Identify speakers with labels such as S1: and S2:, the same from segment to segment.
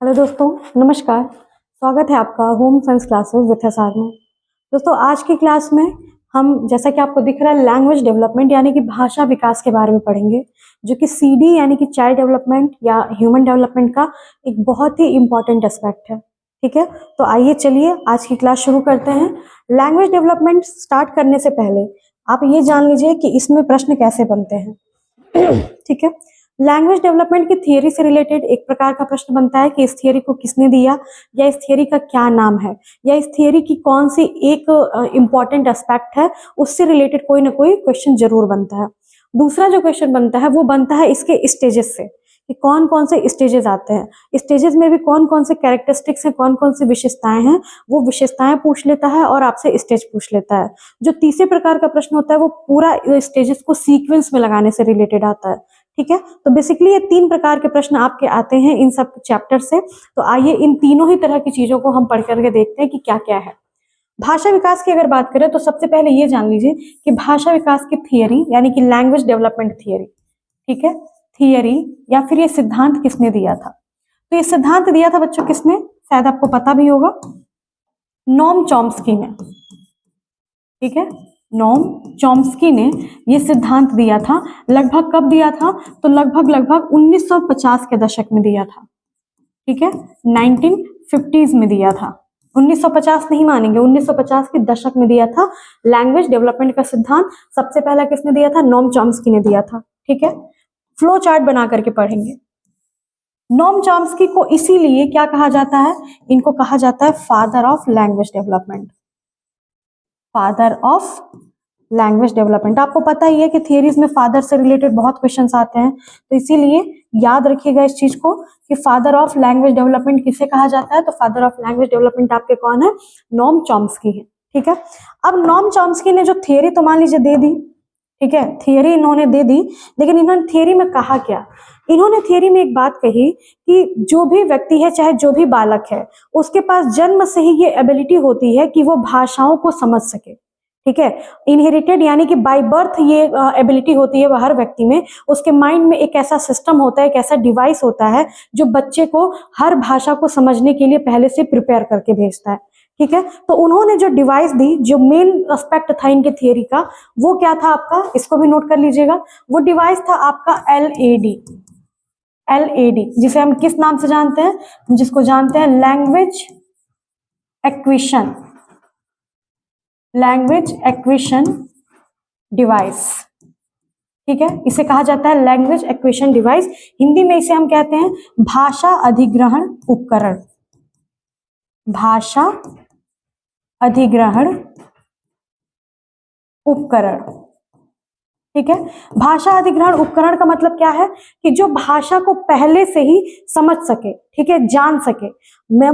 S1: Hello दोस्तों, नमस्कार। स्वागत है आपका home science classes with SR में। दोस्तों, आज की क्लास में हम, जैसा कि आपको दिख रहा है, लैंग्वेज डेवलपमेंट यानी कि भाषा विकास के बारे में पढ़ेंगे, जो कि सीडी यानी कि चाइल्ड डेवलपमेंट या ह्यूमन डेवलपमेंट का एक बहुत ही इम्पॉर्टेंट एस्पेक्ट है। ठीक है, तो आइए चलिए आज की क्लास शुरू करते हैं। लैंग्वेज डेवलपमेंट स्टार्ट करने से पहले आप ये जान लीजिए कि इसमें प्रश्न कैसे बनते हैं। ठीक है, लैंग्वेज डेवलपमेंट की थियरी से रिलेटेड एक प्रकार का प्रश्न बनता है कि इस थियरी को किसने दिया, या इस थियरी का क्या नाम है, या इस थियरी की कौन सी एक इम्पॉर्टेंट एस्पेक्ट है, उससे रिलेटेड कोई ना कोई क्वेश्चन जरूर बनता है। दूसरा जो क्वेश्चन बनता है वो बनता है इसके स्टेजेस से, कि कौन कौन से स्टेजेस आते हैं, स्टेजेस में भी कौन कौन से कैरेक्टरिस्टिक्स हैं, कौन कौन सी विशेषताएं हैं, वो विशेषताएं पूछ लेता है और आपसे स्टेज पूछ लेता है। जो तीसरे प्रकार का प्रश्न होता है वो पूरा स्टेजेस को सीक्वेंस में लगाने से रिलेटेड आता है। ठीक है, तो बेसिकली ये तीन प्रकार के प्रश्न आपके आते हैं इन सब चैप्टर से। तो आइए इन तीनों ही तरह की चीजों को हम पढ़ करके देखते हैं कि क्या क्या है। भाषा विकास की अगर बात करें तो सबसे पहले ये जान लीजिए कि भाषा विकास की थियरी यानी कि लैंग्वेज डेवलपमेंट थियरी, ठीक है, थियरी या फिर ये सिद्धांत किसने दिया था? तो ये सिद्धांत दिया था बच्चों किसने, शायद आपको पता भी होगा, नोम चॉम्स्की ने। ठीक है, नोम चॉम्स्की ने ये सिद्धांत दिया था। लगभग कब दिया था? तो लगभग 1950 के दशक में दिया था। ठीक है, 1950s में दिया था। 1950 नहीं मानेंगे, 1950 के दशक में दिया था। लैंग्वेज डेवलपमेंट का सिद्धांत सबसे पहला किसने दिया था? नोम चॉम्स्की ने दिया था। ठीक है, फ्लो चार्ट बना करके पढ़ेंगे। नोम चॉम्स्की को इसीलिए क्या कहा जाता है? इनको कहा जाता है father of language development. Father of language development. आपको पता ही है कि थियरीज में फादर से रिलेटेड बहुत क्वेश्चंस आते हैं, तो इसीलिए याद रखिएगा इस चीज को कि फादर ऑफ लैंग्वेज डेवलपमेंट किसे कहा जाता है। तो फादर ऑफ लैंग्वेज डेवलपमेंट आपके कौन है? नोम चॉम्स्की है। ठीक है, अब नोम चॉम्स्की ने जो थियरी तो मान लीजिए दे दी, ठीक है, थियरी इन्होंने दे दी, लेकिन इन्होंने थियरी में कहा क्या? इन्होंने थियरी में एक बात कही कि जो भी व्यक्ति है, चाहे जो भी बालक है, उसके पास जन्म से ही ये एबिलिटी होती है कि वो भाषाओं को समझ सके। ठीक है, इनहेरिटेड यानी कि बाय बर्थ ये एबिलिटी होती है वह हर व्यक्ति में। उसके माइंड में एक ऐसा सिस्टम होता है, एक ऐसा डिवाइस होता है जो बच्चे को हर भाषा को समझने के लिए पहले से प्रिपेयर करके भेजता है। ठीक है, तो उन्होंने जो डिवाइस दी, जो मेन एस्पेक्ट था इनके थियरी का, वो क्या था आपका? इसको भी नोट कर लीजिएगा। वो डिवाइस था आपका एलएडी। एलएडी जिसे हम किस नाम से जानते हैं? जिसको जानते हैं language acquisition, language acquisition device. ठीक है, इसे कहा जाता है लैंग्वेज एक्विजिशन डिवाइस। हिंदी में इसे हम कहते हैं भाषा अधिग्रहण उपकरण। भाषा अधिग्रहण उपकरण। ठीक है, भाषा अधिग्रहण उपकरण का मतलब क्या है? कि जो भाषा को पहले से ही समझ सके, ठीक है, जान सके।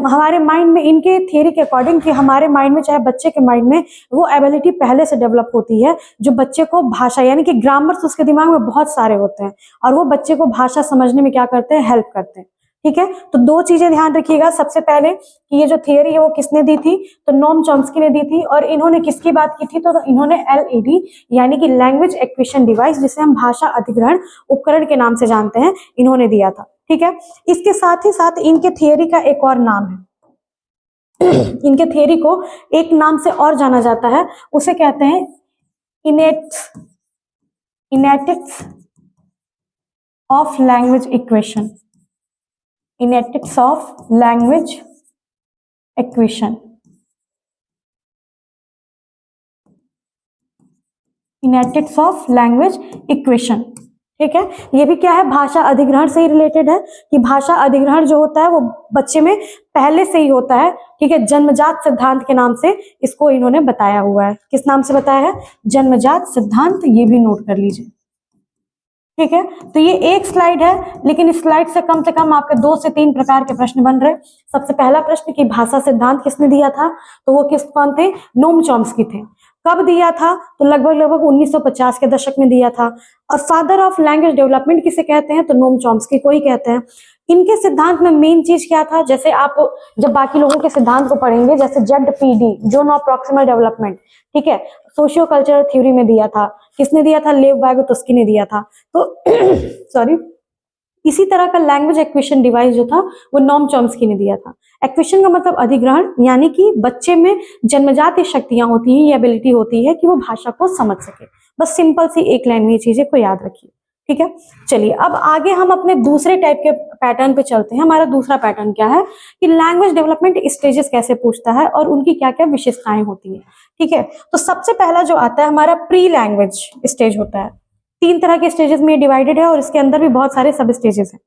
S1: हमारे माइंड में, इनके थियरी के अकॉर्डिंग, कि हमारे माइंड में, चाहे बच्चे के माइंड में, वो एबिलिटी पहले से डेवलप होती है जो बच्चे को भाषा यानी कि ग्रामर्स उसके दिमाग में बहुत सारे होते हैं और वो बच्चे को भाषा समझने में क्या करते हैं? हेल्प करते हैं। ठीक है, तो दो चीजें ध्यान रखिएगा। सबसे पहले कि ये जो थियरी है वो किसने दी थी? तो नोम चॉम्स्की ने दी थी। और इन्होंने किसकी बात की थी? तो इन्होंने एलईडी यानी कि लैंग्वेज एक्विजिशन डिवाइस, जिसे हम भाषा अधिग्रहण उपकरण के नाम से जानते हैं, इन्होंने दिया था। ठीक है, इसके साथ ही साथ इनके थियरी का एक और नाम है। इनके थियरी को एक नाम से और जाना जाता है, उसे कहते हैं इनेटिक्स ऑफ लैंग्वेज इक्वेशन। इनेटिक्स ऑफ लैंग्वेज एक्विजिशन। इनेटिक्स ऑफ लैंग्वेज इक्वेशन। ठीक है, ये भी क्या है? भाषा अधिग्रहण से ही रिलेटेड है, कि भाषा अधिग्रहण जो होता है वो बच्चे में पहले से ही होता है। ठीक है, जन्मजात सिद्धांत के नाम से इसको इन्होंने बताया हुआ है। किस नाम से बताया है? जन्मजात सिद्धांत। ये भी नोट कर लीजिए। ठीक है, तो ये एक स्लाइड है, लेकिन इस स्लाइड से कम आपके 2 से 3 प्रकार के प्रश्न बन रहे। सबसे पहला प्रश्न कि भाषा सिद्धांत किसने दिया था? तो वो कौन थे? नोम चॉम्स्की थे। कब दिया था? तो लगभग 1950 के दशक में दिया था। और फादर ऑफ लैंग्वेज डेवलपमेंट किसे कहते हैं? तो नोम चॉम्स्की को ही कहते हैं। इनके सिद्धांत में मेन चीज क्या था? जैसे आप जब बाकी लोगों के सिद्धांत को पढ़ेंगे, जैसे ZPD, zone of proximal development, ठीक है, सोशियो कल्चरल थ्योरी में दिया था। किसने दिया था? लेव वाइगोत्स्की ने दिया था। तो सॉरी, इसी तरह का लैंग्वेज एक्विजिशन डिवाइस जो था वो नॉम चॉम्स्की ने दिया था। एक्विजिशन का मतलब अधिग्रहण, यानी कि बच्चे में जन्मजात शक्तियां होती हैं, ये एबिलिटी होती है कि वो भाषा को समझ सके। बस सिंपल सी एक लाइन में ये चीजें को याद रखिए, ठीक है। चलिए अब आगे हम अपने दूसरे टाइप के पैटर्न पे चलते हैं। हमारा दूसरा पैटर्न क्या है कि लैंग्वेज डेवलपमेंट स्टेजेस कैसे पूछता है और उनकी क्या क्या विशेषताएं होती है, ठीक है। तो सबसे पहला जो आता है हमारा प्री लैंग्वेज स्टेज होता है। 3 तरह के स्टेजेस में डिवाइडेड है और इसके अंदर भी बहुत सारे सब स्टेजेस हैं।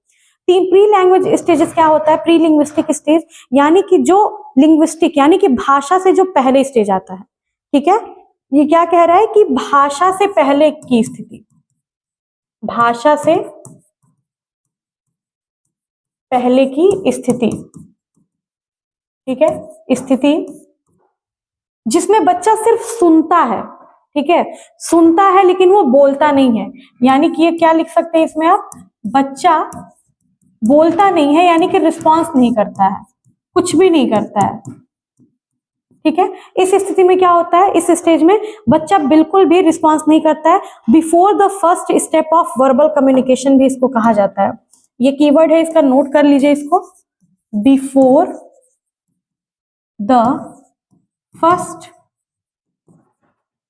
S1: 3 प्री लैंग्वेज स्टेजेस क्या होता है? प्री लिंग्विस्टिक स्टेज, यानी कि जो लिंग्विस्टिक यानी कि भाषा से जो पहले स्टेज आता है, ठीक है। ये क्या कह रहा है कि भाषा से पहले की स्थिति, भाषा से पहले की स्थिति, ठीक है, स्थिति जिसमें बच्चा सिर्फ सुनता है, ठीक है, सुनता है लेकिन वो बोलता नहीं है। यानी कि ये क्या लिख सकते हैं इसमें आप, बच्चा बोलता नहीं है यानी कि रिस्पॉन्स नहीं करता है, कुछ भी नहीं करता है, ठीक है। इस स्थिति में क्या होता है, इस स्टेज में बच्चा बिल्कुल भी रिस्पॉन्स नहीं करता है। Before the first step of verbal communication भी इसको कहा जाता है। ये कीवर्ड है, इसका नोट कर लीजिए इसको, before the first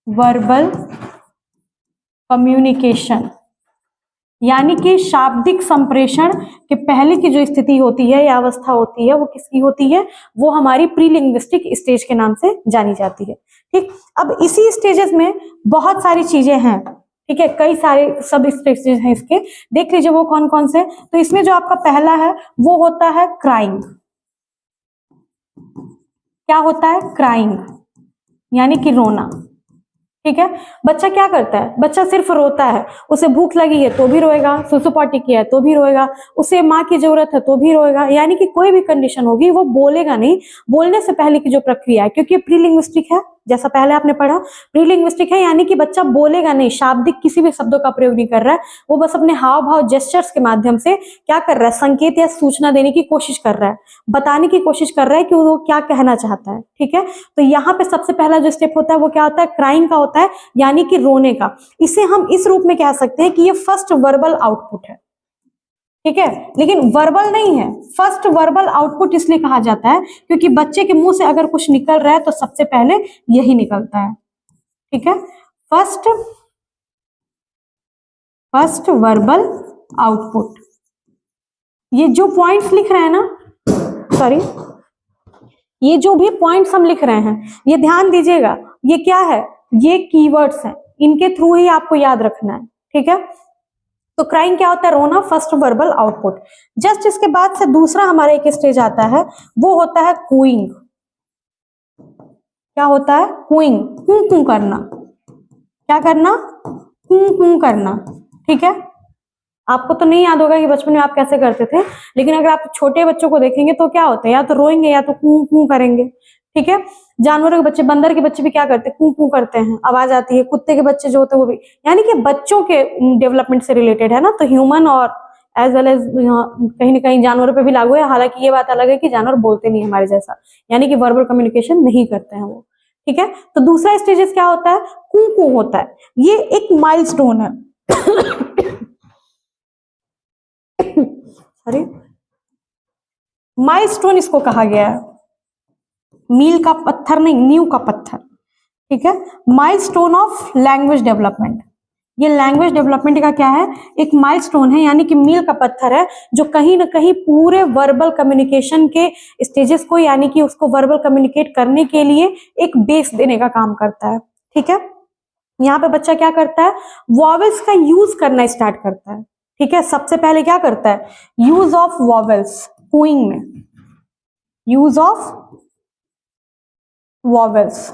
S1: verbal communication, यानी कि शाब्दिक संप्रेषण के पहले की जो स्थिति होती है या अवस्था होती है वो किसकी होती है, वो हमारी प्री लिंग्विस्टिक स्टेज के नाम से जानी जाती है, ठीक। अब इसी स्टेजेस में बहुत सारी चीजें हैं, ठीक है, कई सारे सब स्टेजेस हैं इसके, देख लीजिए वो कौन कौन से। तो इसमें जो आपका पहला है वो होता है क्राइंग। क्या होता है? क्राइंग, यानी कि रोना, ठीक है। बच्चा क्या करता है? बच्चा सिर्फ रोता है। उसे भूख लगी है तो भी रोएगा, सुसुपाटी किया है तो भी रोएगा, उसे माँ की जरूरत है तो भी रोएगा। यानी कि कोई भी कंडीशन होगी वो बोलेगा नहीं। बोलने से पहले की जो प्रक्रिया है, क्योंकि प्रीलिंग्विस्टिक है, जैसा पहले आपने पढ़ा, प्रीलिंग्विस्टिक है यानी कि बच्चा बोलेगा नहीं, शाब्दिक किसी भी शब्दों का प्रयोग नहीं कर रहा है, वो बस अपने हाव भाव जेस्चर्स के माध्यम से क्या कर रहा है, संकेत या सूचना देने की कोशिश कर रहा है, बताने की कोशिश कर रहा है कि वो क्या कहना चाहता है, ठीक है। तो यहाँ पे सबसे पहला जो स्टेप होता है वो क्या होता है? क्राइंग का होता है, यानी कि रोने का। इसे हम इस रूप में कह सकते हैं कि ये फर्स्ट वर्बल आउटपुट है, ठीक है, लेकिन वर्बल नहीं है। फर्स्ट वर्बल आउटपुट इसलिए कहा जाता है क्योंकि बच्चे के मुंह से अगर कुछ निकल रहा है तो सबसे पहले यही निकलता है, ठीक है। First verbal output. ये जो पॉइंट्स लिख रहे हैं ना, सॉरी, ये जो भी पॉइंट्स हम लिख रहे हैं ये ध्यान दीजिएगा, ये क्या है? ये कीवर्ड्स हैं, इनके थ्रू ही आपको याद रखना है, ठीक है। तो क्राइंग क्या होता है? रोना, फर्स्ट वर्बल आउटपुट। जस्ट इसके बाद से दूसरा हमारा एक स्टेज आता है, वो होता है कूइंग। क्या होता है? कूइंग, कू कू करना। क्या करना? कू कू करना, ठीक है। आपको तो नहीं याद होगा कि बचपन में आप कैसे करते थे, लेकिन अगर आप छोटे बच्चों को देखेंगे तो क्या होता है, या तो रोएंगे या तो कू कू करेंगे, ठीक है। जानवरों के बच्चे, बंदर के बच्चे भी क्या करते हैं? कू कू करते हैं, आवाज आती है। कुत्ते के बच्चे जो होते हैं वो भी, यानी कि बच्चों के डेवलपमेंट से रिलेटेड है ना, तो ह्यूमन और एज वेल एज कहीं ना कहीं जानवरों पे भी लागू है। हालांकि ये बात अलग है कि जानवर बोलते नहीं हमारे जैसा, यानी कि वर्बल कम्युनिकेशन नहीं करते हैं वो, ठीक है। तो दूसरा स्टेजेस क्या होता है? कू कू होता है। ये एक माइलस्टोन है सॉरी, माइलस्टोन इसको कहा गया है, मील का पत्थर नहीं, नींव का पत्थर, ठीक है। Milestone of language development. ये लैंग्वेज डेवलपमेंट का क्या है? एक माइलस्टोन है, यानी कि मील का पत्थर है, जो कहीं ना कहीं पूरे वर्बल कम्युनिकेशन के स्टेजेस को, यानी कि उसको वर्बल कम्युनिकेट करने के लिए एक बेस देने का काम करता है, ठीक है। यहाँ पे बच्चा क्या करता है? वॉवेल्स का यूज करना स्टार्ट करता है, ठीक है। सबसे पहले क्या करता है? यूज ऑफ वॉवेल्स, कूइंग में यूज ऑफ वॉवेल्स।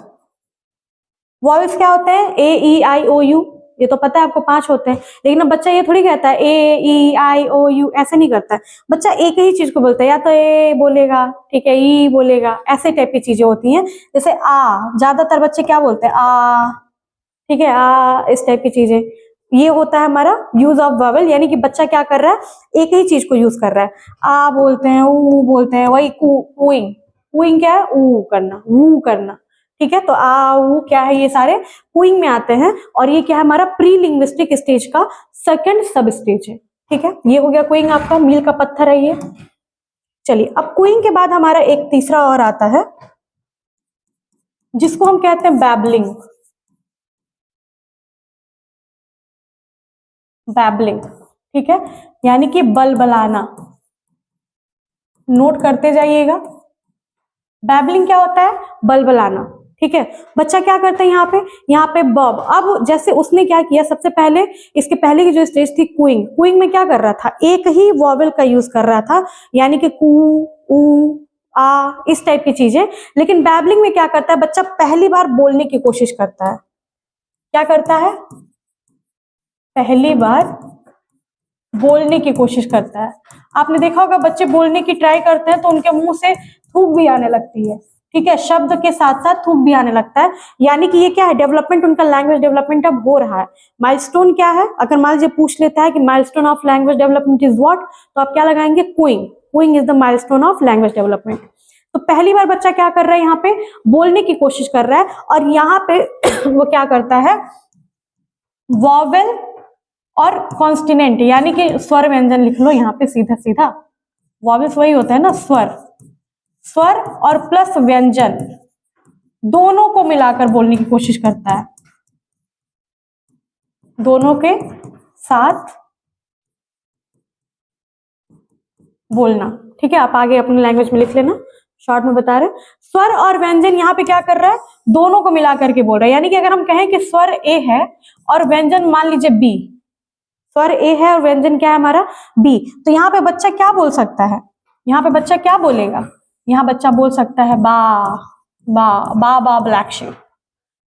S1: वॉवेल्स क्या होते हैं? ए ई आई ओ यू, ये तो पता है आपको 5 होते हैं, लेकिन अब बच्चा ये थोड़ी कहता है ए ई आई ओ यू, ऐसे नहीं करता है। बच्चा एक ही चीज को बोलता है, या तो ए बोलेगा, ठीक है, ई बोलेगा, ऐसे टाइप की चीजें होती हैं। जैसे आ, ज्यादातर बच्चे क्या बोलते हैं? आ, ठीक है, आ, इस टाइप की चीजें। ये होता है हमारा यूज ऑफ वॉवेल, यानी कि बच्चा क्या कर रहा है? एक ही चीज को यूज कर रहा है। आ बोलते हैं, ऊ बोलते हैं, वही कूइंग। कूइंग क्या है? ऊ करना, वू करना, ठीक है। तो आ ऊ क्या है? ये सारे कूइंग में आते हैं, और ये क्या है? हमारा प्री लिंग्विस्टिक स्टेज का सेकंड सब स्टेज है, ठीक है, ये हो गया कूइंग, आपका मील का पत्थर है ये। चलिए, अब कूइंग के बाद हमारा एक तीसरा और आता है जिसको हम कहते हैं बैबलिंग। बैबलिंग, ठीक है, यानी कि बलबलाना। नोट करते जाइएगा, बैबलिंग क्या होता है? बलबलाना। ठीक है, बच्चा क्या करता है यहाँ पे बब। अब जैसे उसने क्या किया, सबसे पहले इसके पहले की जो स्टेज थी कूइंग, कूइंग में क्या कर रहा था, एक ही वॉवेल का यूज कर रहा था, यानी कि कू, ऊ, आ, इस टाइप की चीजें। लेकिन बैबलिंग में क्या करता है, बच्चा पहली बार बोलने की कोशिश करता है। क्या करता है? पहली बार बोलने की कोशिश करता है। आपने देखा होगा बच्चे बोलने की ट्राई करते हैं तो उनके मुंह से थूक भी आने लगती है। ठीक है, शब्द के साथ साथ थूक भी आने लगता है, यानी कि ये क्या है, डेवलपमेंट, उनका लैंग्वेज डेवलपमेंट अब हो रहा है। माइलस्टोन क्या है? अगर मान लीजिए पूछ लेता है कि milestone of language development is what, तो आप क्या लगाएंगे? Queuing. Queuing is the milestone of language development. तो पहली बार बच्चा क्या कर रहा है, यहाँ पे बोलने की कोशिश कर रहा है, और यहाँ पे वो क्या करता है, वॉवेल और कॉन्स्टिनेंट, यानी कि स्वर व्यंजन लिख लो यहाँ पे सीधा सीधा। वॉवेल्स वही होता है ना, स्वर, स्वर और प्लस व्यंजन, दोनों को मिलाकर बोलने की कोशिश करता है, दोनों के साथ बोलना। ठीक है, आप आगे अपनी लैंग्वेज में लिख लेना, शॉर्ट में बता रहे। स्वर और व्यंजन यहाँ पे क्या कर रहा है, दोनों को मिलाकर के बोल रहा है। यानी कि अगर हम कहें कि स्वर ए है और व्यंजन मान लीजिए बी, स्वर ए है और व्यंजन क्या है हमारा, बी, तो यहाँ पे बच्चा क्या बोल सकता है, यहाँ पे बच्चा क्या बोलेगा, यहाँ बच्चा बोल सकता है बा बा बा बा ब्लैक शीप।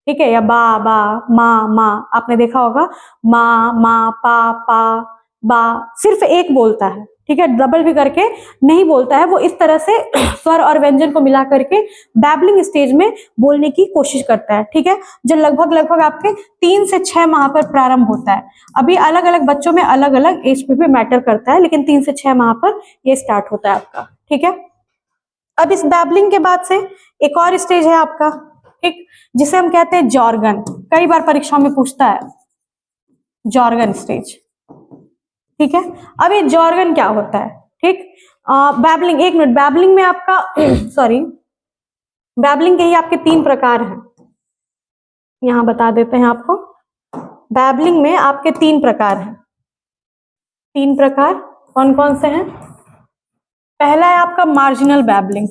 S1: ठीक है, या बा बा मा मा, आपने देखा होगा मा मा पा पा बा, सिर्फ एक बोलता है। ठीक है, डबल भी करके नहीं बोलता है, वो इस तरह से स्वर और व्यंजन को मिला करके बैबलिंग स्टेज में बोलने की कोशिश करता है। ठीक है, जो लगभग लगभग आपके 3 से 6 माह पर प्रारंभ होता है। अभी अलग अलग बच्चों में अलग अलग एज पे मैटर करता है, लेकिन 3 से 6 माह पर ये स्टार्ट होता है आपका। ठीक है, अब इस बैबलिंग के बाद से एक और स्टेज है आपका, ठीक, जिसे हम कहते हैं जॉर्गन। कई बार परीक्षाओं में पूछता है जॉर्गन स्टेज। ठीक है, अब ये जॉर्गन क्या होता है? ठीक, बैबलिंग, एक मिनट, बैबलिंग में आपका सॉरी, बैबलिंग के ही आपके 3 प्रकार हैं, यहां बता देते हैं आपको। बैबलिंग में आपके 3 प्रकार हैं। 3 प्रकार कौन कौन से हैं? पहला है आपका मार्जिनल बैबलिंग,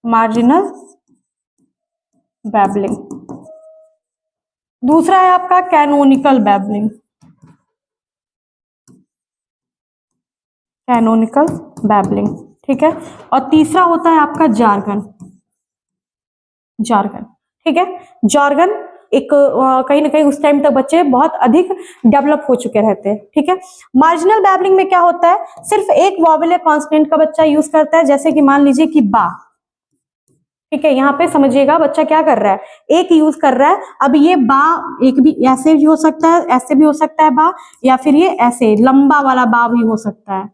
S1: मार्जिनल बैबलिंग। दूसरा है आपका कैनोनिकल बैबलिंग, कैनोनिकल बैबलिंग। ठीक है, और तीसरा होता है आपका जार्गन, जार्गन। ठीक है, जार्गन एक कहीं ना कहीं उस टाइम तक बच्चे बहुत अधिक डेवलप हो चुके रहते हैं। ठीक है, मार्जिनल बैबलिंग में क्या होता है, सिर्फ एक वॉवेल या कॉन्स्टेंट का बच्चा यूज करता है, जैसे कि मान लीजिए कि बा। ठीक है, यहाँ पे समझिएगा बच्चा क्या कर रहा है, एक यूज कर रहा है। अब ये बा एक भी ऐसे भी हो सकता है, ऐसे भी हो सकता है बा, या फिर ये ऐसे लंबा वाला बा भी हो सकता है,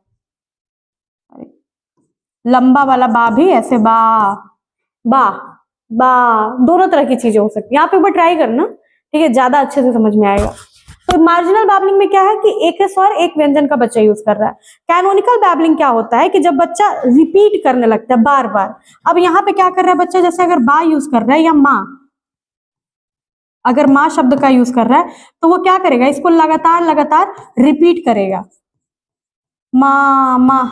S1: लंबा वाला बा भी ऐसे बा बा बा, दोनों तरह की चीजें हो सकती है। यहाँ पे एक बार ट्राई करना, ठीक है, ज्यादा अच्छे से समझ में आएगा। तो मार्जिनल बैबलिंग में क्या है कि एक स्वर एक व्यंजन का बच्चा यूज कर रहा है। कैनोनिकल बैबलिंग क्या होता है कि जब बच्चा रिपीट करने लगता है बार बार। अब यहाँ पे क्या कर रहा है बच्चा, जैसे अगर बा यूज कर रहा है या माँ, अगर माँ शब्द का यूज कर रहा है तो वो क्या करेगा, इसको लगातार लगातार रिपीट करेगा, माँ माँ।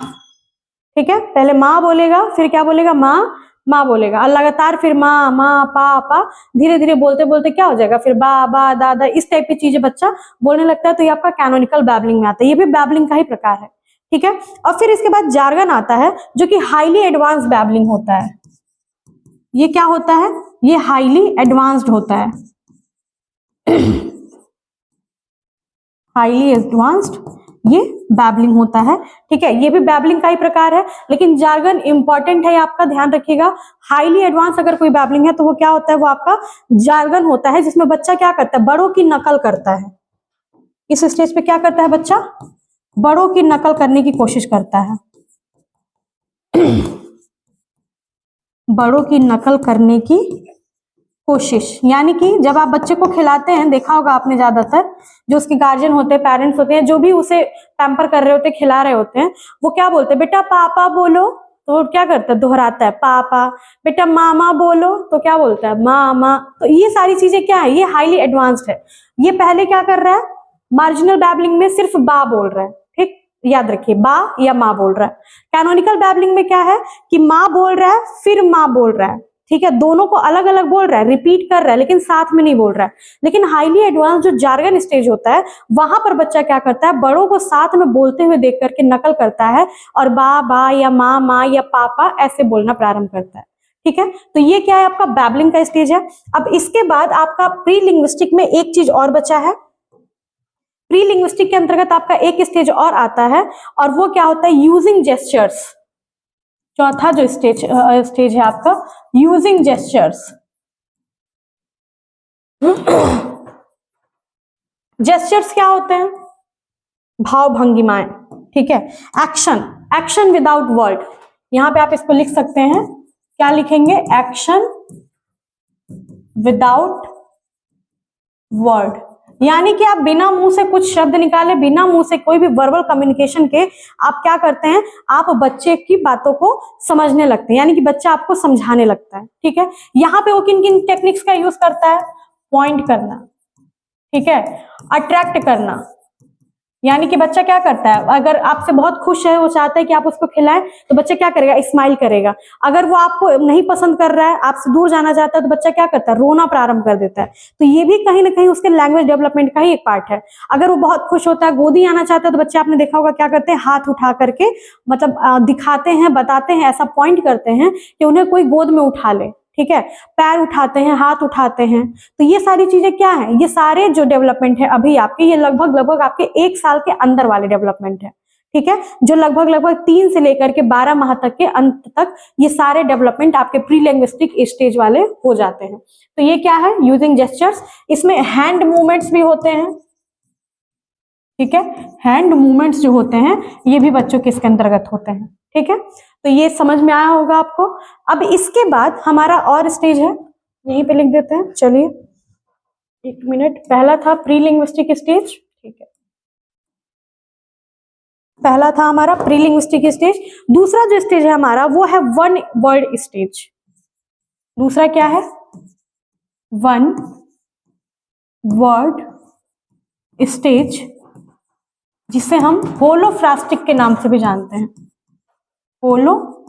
S1: ठीक है, पहले माँ बोलेगा, फिर क्या बोलेगा, माँ माँ बोलेगा, और लगातार फिर माँ माँ पा पा, धीरे धीरे बोलते बोलते क्या हो जाएगा, फिर बा बा दा दा, इस टाइप की चीजें बच्चा बोलने लगता है। तो ये आपका कैनोनिकल बैबलिंग में आता है, ये भी बैबलिंग का ही प्रकार है। ठीक है, और फिर इसके बाद जार्गन आता है, जो कि हाईली एडवांस बैबलिंग होता है। ये क्या होता है, ये हाईली एडवांस्ड होता है, हाईली एडवांस्ड ये बैबलिंग होता है। ठीक है, ये भी बैबलिंग का ही प्रकार है, लेकिन जार्गन इंपॉर्टेंट है, आपका ध्यान रखिएगा। हाईली एडवांस अगर कोई बैबलिंग है तो वो क्या होता है, वो आपका जार्गन होता है, जिसमें बच्चा क्या करता है, बड़ों की नकल करता है। इस स्टेज पे क्या करता है बच्चा, बड़ों की नकल करने की कोशिश करता है, बड़ों की नकल करने की कोशिश, यानी कि जब आप बच्चे को खिलाते हैं, देखा होगा आपने ज्यादातर जो उसके गार्जियन होते हैं, पेरेंट्स होते हैं, जो भी उसे पैम्पर कर रहे होते हैं, खिला रहे होते हैं, वो क्या बोलते हैं, बेटा पापा बोलो, तो क्या करता है, दोहराता है पापा। बेटा मामा बोलो, तो क्या बोलता है, मामा। तो ये सारी चीजें क्या है, ये हाईली एडवांस्ड है। ये पहले क्या कर रहा है, मार्जिनल बैबलिंग में सिर्फ बा बोल रहा है, ठीक, याद रखिए, बा या माँ बोल रहा है। कैनोनिकल बैबलिंग में क्या है कि माँ बोल रहा है फिर माँ बोल रहा है, ठीक है, दोनों को अलग अलग बोल रहा है, रिपीट कर रहा है, लेकिन साथ में नहीं बोल रहा है। लेकिन हाईली एडवांस जो जार्गन स्टेज होता है, वहां पर बच्चा क्या करता है, बड़ों को साथ में बोलते हुए देख करके नकल करता है और बा या माँ या पापा ऐसे बोलना प्रारंभ करता है, ठीक है। तो ये क्या है, आपका बैबलिंग का स्टेज है। अब इसके बाद आपका प्री लिंग्विस्टिक में एक चीज और बचा है। प्री लिंग्विस्टिक के अंतर्गत आपका एक स्टेज और आता है, और वो क्या होता है, यूजिंग जेस्चर्स। चौथा जो स्टेज है आपका, यूजिंग जेस्चर्स। जेस्चर्स क्या होते हैं, भाव भंगिमाएं, ठीक है। एक्शन विदाउट वर्ड, यहां पे आप इसको लिख सकते हैं, क्या लिखेंगे, एक्शन विदाउट वर्ड, यानी कि आप बिना मुंह से कुछ शब्द निकाले, बिना मुंह से कोई भी वर्बल कम्युनिकेशन के आप क्या करते हैं, आप बच्चे की बातों को समझने लगते हैं, यानी कि बच्चा आपको समझाने लगता है, ठीक है। यहाँ पे वो किन किन टेक्निक्स का यूज करता है, पॉइंट करना, ठीक है, अट्रैक्ट करना, यानी कि बच्चा क्या करता है, अगर आपसे बहुत खुश है, वो चाहता है कि आप उसको खिलाएं, तो बच्चा क्या करेगा, स्माइल करेगा। अगर वो आपको नहीं पसंद कर रहा है, आपसे दूर जाना चाहता है, तो बच्चा क्या करता है, रोना प्रारंभ कर देता है। तो ये भी कहीं ना कहीं उसके लैंग्वेज डेवलपमेंट का ही एक पार्ट है। अगर वो बहुत खुश होता है, गोदी आना चाहता है, तो बच्चे आपने देखा होगा क्या करते हैं, हाथ उठा करके मतलब दिखाते हैं, बताते हैं, ऐसा पॉइंट करते हैं कि उन्हें कोई गोद में उठा ले, ठीक है, पैर उठाते हैं, हाथ उठाते हैं। तो ये सारी चीजें क्या है, ये सारे जो डेवलपमेंट है अभी आपके, ये लगभग आपके 1 साल के अंदर वाले डेवलपमेंट है, ठीक है, जो लगभग 3 से लेकर के 12 माह तक के अंत तक ये सारे डेवलपमेंट आपके प्री लिंग्विस्टिक स्टेज वाले हो जाते हैं। तो ये क्या है, यूजिंग जेस्चर्स। इसमें हैंड मूवमेंट्स भी होते हैं, ठीक है, हैंड मूवमेंट्स जो होते हैं ये भी बच्चों के इसके अंतर्गत होते हैं, ठीक है। तो ये समझ में आया होगा आपको। अब इसके बाद हमारा और स्टेज है, यहीं पे लिख देते हैं, चलिए 1 मिनट। पहला था प्री लिंग्विस्टिक स्टेज, ठीक है, पहला था हमारा प्री लिंग्विस्टिक स्टेज। दूसरा जो स्टेज है हमारा, वो है वन वर्ड स्टेज। दूसरा क्या है, वन वर्ड स्टेज, जिसे हम होलोफ्रास्टिक के नाम से भी जानते हैं। होलोफ्रास्टिक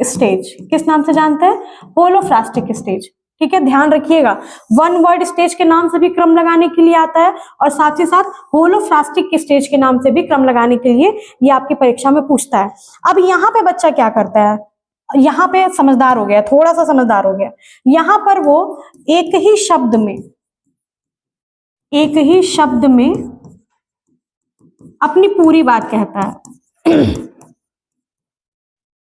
S1: स्टेज किस नाम से जानते हैं, होलोफ्रास्टिक स्टेज, ठीक है, ध्यान रखिएगा। वन वर्ड स्टेज के नाम से भी क्रम लगाने के लिए आता है, और साथ ही साथ होलोफ्रास्टिक स्टेज के नाम से भी क्रम लगाने के लिए ये आपकी परीक्षा में पूछता है। अब यहाँ पे बच्चा क्या करता है, यहाँ पे समझदार हो गया, थोड़ा सा समझदार हो गया। यहाँ पर वो एक ही शब्द में अपनी पूरी बात कहता है।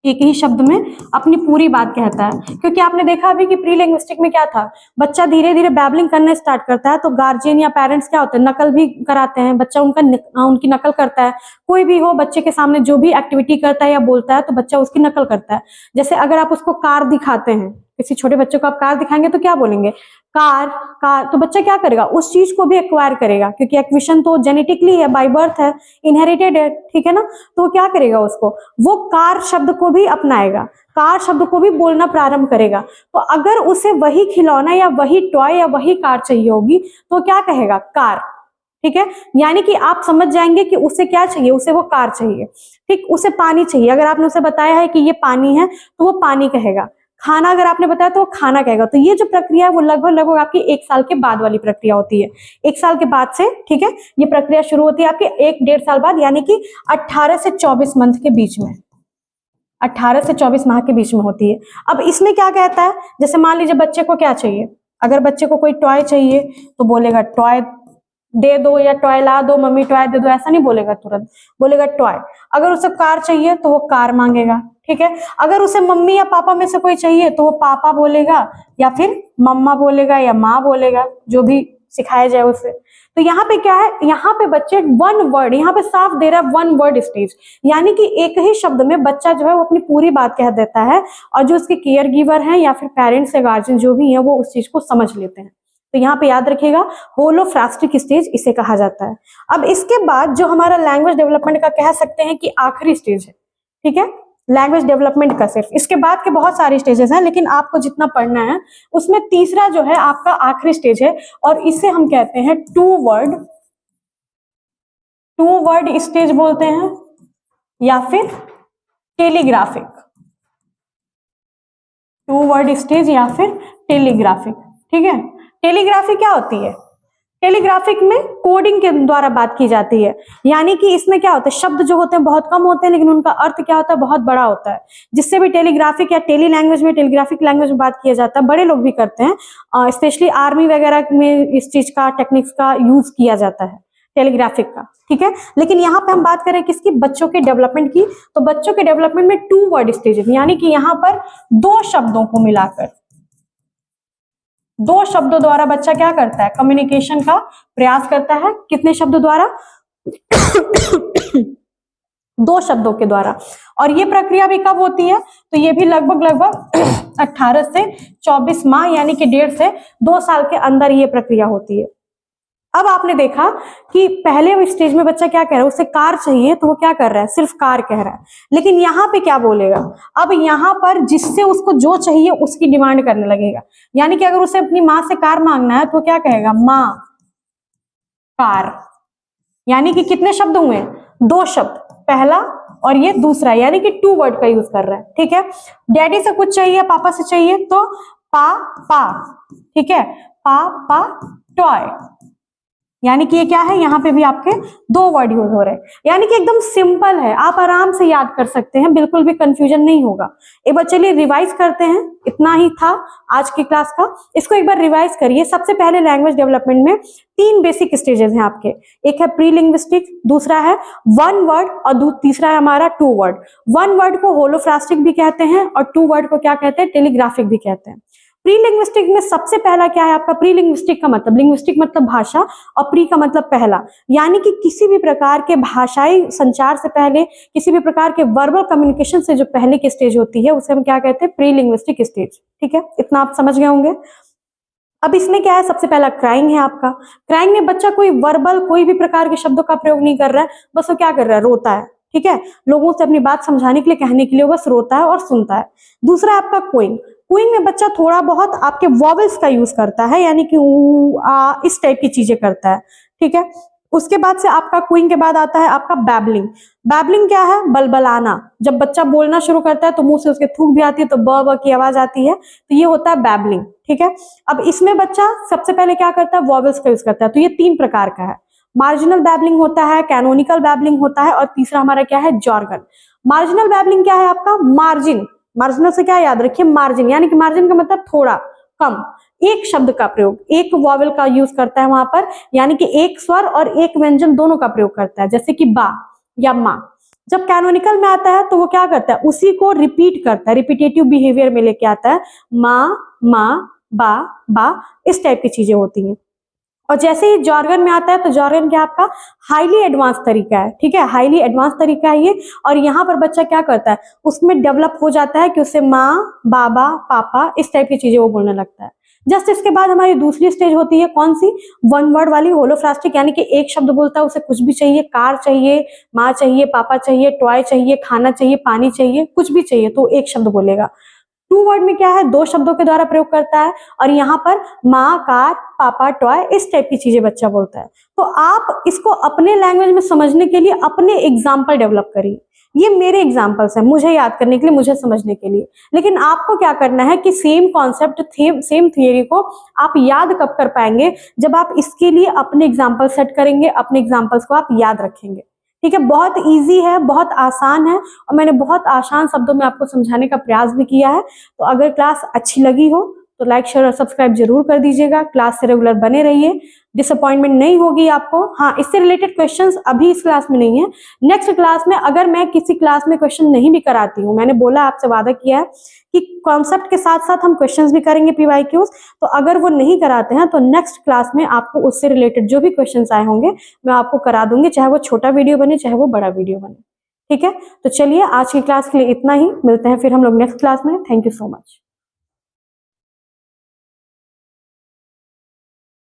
S1: एक ही शब्द में अपनी पूरी बात कहता है, क्योंकि आपने देखा अभी कि प्री लिंग्विस्टिक में क्या था, बच्चा धीरे धीरे बैबलिंग करना स्टार्ट करता है, तो गार्जियन या पेरेंट्स क्या होते हैं, नकल भी कराते हैं, बच्चा उनकी नकल करता है। कोई भी हो, बच्चे के सामने जो भी एक्टिविटी करता है या बोलता है, तो बच्चा उसकी नकल करता है। जैसे अगर आप उसको कार दिखाते हैं, किसी छोटे बच्चे को आप कार दिखाएंगे तो क्या बोलेंगे, कार कार, तो बच्चा क्या करेगा, उस चीज को भी एक्वायर करेगा, क्योंकि एक्विशन तो जेनेटिकली है, बाय बर्थ है, इनहेरिटेड है, ठीक है ना। तो वो क्या करेगा, उसको वो कार शब्द को भी अपनाएगा, कार शब्द को भी बोलना प्रारंभ करेगा। तो अगर उसे वही खिलौना या वही टॉय या वही कार चाहिए होगी, तो क्या कहेगा, कार, ठीक है। यानी कि आप समझ जाएंगे कि उसे क्या चाहिए, उसे वो कार चाहिए, ठीक। उसे पानी चाहिए, अगर आपने उसे बताया है कि ये पानी है, तो वो पानी कहेगा। खाना अगर आपने बताया तो वो खाना कहेगा। तो ये जो प्रक्रिया है वो लगभग आपकी 1 साल के बाद वाली प्रक्रिया होती है। 1 साल के बाद से, ठीक है, ये प्रक्रिया शुरू होती है आपके 1-1.5 साल बाद, यानी कि 18 से 24 मंथ के बीच में, 18 से 24 माह के बीच में होती है। अब इसमें क्या कहता है, जैसे मान लीजिए बच्चे को क्या चाहिए, अगर बच्चे को कोई टॉय चाहिए तो बोलेगा टॉय दे दो या टॉय ला दो, मम्मी टॉय दे दो, ऐसा नहीं बोलेगा, तुरंत बोलेगा टॉय। अगर उसे कार चाहिए तो वो कार मांगेगा, ठीक है। अगर उसे मम्मी या पापा में से कोई चाहिए तो वो पापा बोलेगा, या फिर मम्मा बोलेगा या माँ बोलेगा, जो भी सिखाया जाए उसे। तो यहाँ पे क्या है, यहाँ पे बच्चे वन वर्ड, यहाँ पे साफ दे रहा है वन वर्ड स्टेज, यानी कि एक ही शब्द में बच्चा जो है वो अपनी पूरी बात कह देता है और जो उसके केयर गिवर हैं या फिर पेरेंट्स या गार्जियन जो भी है वो उस चीज को समझ लेते हैं। तो यहाँ पे याद रखिएगा होलोफ्रास्टिक स्टेज इसे कहा जाता है। अब इसके बाद जो हमारा लैंग्वेज डेवलपमेंट का कह सकते हैं कि आखिरी स्टेज है, ठीक है, लैंग्वेज डेवलपमेंट का सिर्फ, इसके बाद के बहुत सारे स्टेजेस हैं लेकिन आपको जितना पढ़ना है उसमें तीसरा जो है आपका आखिरी स्टेज है और इसे हम कहते हैं टू वर्ड स्टेज बोलते हैं या फिर टेलीग्राफिक, टू वर्ड स्टेज या फिर टेलीग्राफिक, ठीक है। टेलीग्राफी क्या होती है, टेलीग्राफिक में कोडिंग के द्वारा बात की जाती है, यानी कि इसमें क्या होता है, शब्द जो होते हैं बहुत कम होते हैं लेकिन उनका अर्थ क्या होता है, बहुत बड़ा होता है, जिससे भी टेलीग्राफिक या टेली लैंग्वेज में, टेलीग्राफिक लैंग्वेज में बात किया जाता है। बड़े लोग भी करते हैं, स्पेशली आर्मी वगैरह में इस चीज का, टेक्निक्स का यूज किया जाता है टेलीग्राफिक का, ठीक है। लेकिन यहाँ पे हम बात करें किसकी, बच्चों के डेवलपमेंट की, तो बच्चों के डेवलपमेंट में टू वर्ड स्टेज, यानी कि यहाँ पर दो शब्दों को मिलाकर, दो शब्दों द्वारा बच्चा क्या करता है, कम्युनिकेशन का प्रयास करता है। कितने शब्दों द्वारा? दो शब्दों के द्वारा। और ये प्रक्रिया भी कब होती है, तो ये भी लगभग 18 से 24 माह यानी कि 1.5 से 2 साल के अंदर ये प्रक्रिया होती है। अब आपने देखा कि पहले स्टेज में बच्चा क्या कह रहा है, उसे कार चाहिए तो वो क्या कर रहा है, सिर्फ कार कह रहा है, लेकिन यहाँ पे क्या बोलेगा, अब यहाँ पर जिससे उसको जो चाहिए उसकी डिमांड करने लगेगा, यानी कि अगर उसे अपनी माँ से कार मांगना है तो क्या कहेगा, माँ कार, यानी कि कितने शब्द हुए, दो शब्द, पहला और ये दूसरा, यानी कि टू वर्ड का यूज कर रहा है, ठीक है। डैडी से कुछ चाहिए, पापा से चाहिए तो पा, ठीक है, पा टॉय, यानी कि ये क्या है, यहाँ पे भी आपके दो वर्ड यूज हो रहे हैं, यानी कि एकदम सिंपल है, आप आराम से याद कर सकते हैं, बिल्कुल भी कंफ्यूजन नहीं होगा। एक बार चलिए रिवाइज करते हैं, इतना ही था आज की क्लास का, इसको एक बार रिवाइज करिए। सबसे पहले लैंग्वेज डेवलपमेंट में 3 बेसिक स्टेजेस हैं आपके, एक है प्री लिंग्विस्टिक, दूसरा है वन वर्ड और तीसरा है हमारा टू वर्ड। वन वर्ड को होलोफ्रास्टिक भी कहते हैं और टू वर्ड को क्या कहते हैं, टेलीग्राफिक भी कहते हैं। प्री लिंग्विस्टिक में सबसे पहला क्या है आपका, प्री लिंग्विस्टिक का मतलब, लिंग्विस्टिक मतलब भाषा और प्री का मतलब पहला, यानी कि किसी भी प्रकार के भाषाई संचार से पहले, किसी भी प्रकार के वर्बल कम्युनिकेशन से जो पहले की स्टेज होती है उसे हम क्या कहते हैं, प्री लिंग्विस्टिक स्टेज, ठीक है, इतना आप समझ गए होंगे। अब इसमें क्या है, सबसे पहला क्राइंग है आपका। क्राइंग में बच्चा कोई वर्बल, कोई भी प्रकार के शब्दों का प्रयोग नहीं कर रहा है, बस वो क्या कर रहा है, रोता है, ठीक है, लोगों से अपनी बात समझाने के लिए, कहने के लिए बस रोता है और सुनता है। दूसरा है आपका क्विंग। क्विंग में बच्चा थोड़ा बहुत आपके वॉवल्स का यूज करता है, यानी कि ऊ आ इस टाइप की चीजें करता है, ठीक है। उसके बाद से आपका क्विंग के बाद आता है आपका बैबलिंग। बैबलिंग क्या है, बलबलाना, जब बच्चा बोलना शुरू करता है तो मुंह से उसके थूक भी आती है तो ब की आवाज आती है, तो ये होता है बैबलिंग, ठीक है। अब इसमें बच्चा सबसे पहले क्या करता है, वॉवल्स का यूज करता है, तो ये 3 प्रकार का है। मार्जिनल बैबलिंग होता है, कैनोनिकल बैबलिंग होता है और तीसरा हमारा क्या है, जॉर्गन। मार्जिनल बैबलिंग क्या है आपका, मार्जिन, मार्जिनल से क्या याद रखिए, मार्जिन, यानी कि मार्जिन का मतलब थोड़ा कम, एक शब्द का प्रयोग, एक वॉवल का यूज करता है वहां पर, यानी कि एक स्वर और एक व्यंजन दोनों का प्रयोग करता है, जैसे कि बा या माँ। जब कैनोनिकल में आता है तो वो क्या करता है, उसी को रिपीट करता है, रिपीटेटिव बिहेवियर में लेके आता है, माँ बा इस टाइप की चीजें होती हैं। और जैसे ही जॉर्गन में आता है तो जॉर्गन क्या आपका हाईली एडवांस तरीका है, ठीक है, हाईली एडवांस तरीका है ये। और यहाँ पर बच्चा क्या करता है, उसमें डेवलप हो जाता है कि उससे माँ, बाबा, पापा इस टाइप की चीजें वो बोलने लगता है। जस्ट इसके बाद हमारी दूसरी स्टेज होती है कौन सी, वन वर्ड वाली, होलोफ्रास्टिक, यानी कि एक शब्द बोलता है, उसे कुछ भी चाहिए, कार चाहिए, माँ चाहिए, पापा चाहिए, टॉय चाहिए, खाना चाहिए, पानी चाहिए, कुछ भी चाहिए तो एक शब्द बोलेगा। टू वर्ड में क्या है, 2 शब्दों के द्वारा प्रयोग करता है और यहाँ पर माँ, कार, पापा, टॉय इस टाइप की चीजें बच्चा बोलता है। तो आप इसको अपने लैंग्वेज में समझने के लिए अपने एग्जाम्पल डेवलप करिए। ये मेरे एग्जाम्पल्स हैं, मुझे याद करने के लिए, मुझे समझने के लिए, लेकिन आपको क्या करना है कि सेम कॉन्सेप्ट, सेम थियरी को आप याद कब कर पाएंगे, जब आप इसके लिए अपने एग्जाम्पल सेट करेंगे, अपने एग्जाम्पल्स को आप याद रखेंगे, ठीक है। बहुत इजी है, बहुत आसान है और मैंने बहुत आसान शब्दों में आपको समझाने का प्रयास भी किया है। तो अगर क्लास अच्छी लगी हो तो लाइक, शेयर और सब्सक्राइब जरूर कर दीजिएगा। क्लास से रेगुलर बने रहिए, डिसअपॉइंटमेंट नहीं होगी आपको। हाँ, इससे रिलेटेड क्वेश्चंस अभी इस क्लास में नहीं है, नेक्स्ट क्लास में अगर मैं किसी क्लास में क्वेश्चन नहीं भी कराती हूँ, मैंने बोला, आपसे वादा किया है कि कॉन्सेप्ट के साथ साथ हम क्वेश्चंस भी करेंगे PYQs। तो अगर वो नहीं कराते हैं तो नेक्स्ट क्लास में आपको उससे रिलेटेड जो भी क्वेश्चंस आए होंगे मैं आपको करा दूंगी, चाहे वो छोटा वीडियो बने चाहे वो बड़ा वीडियो बने। ठीक है, तो चलिए आज की क्लास के लिए इतना ही, मिलते हैं फिर हम लोग नेक्स्ट क्लास में। Thank you so much.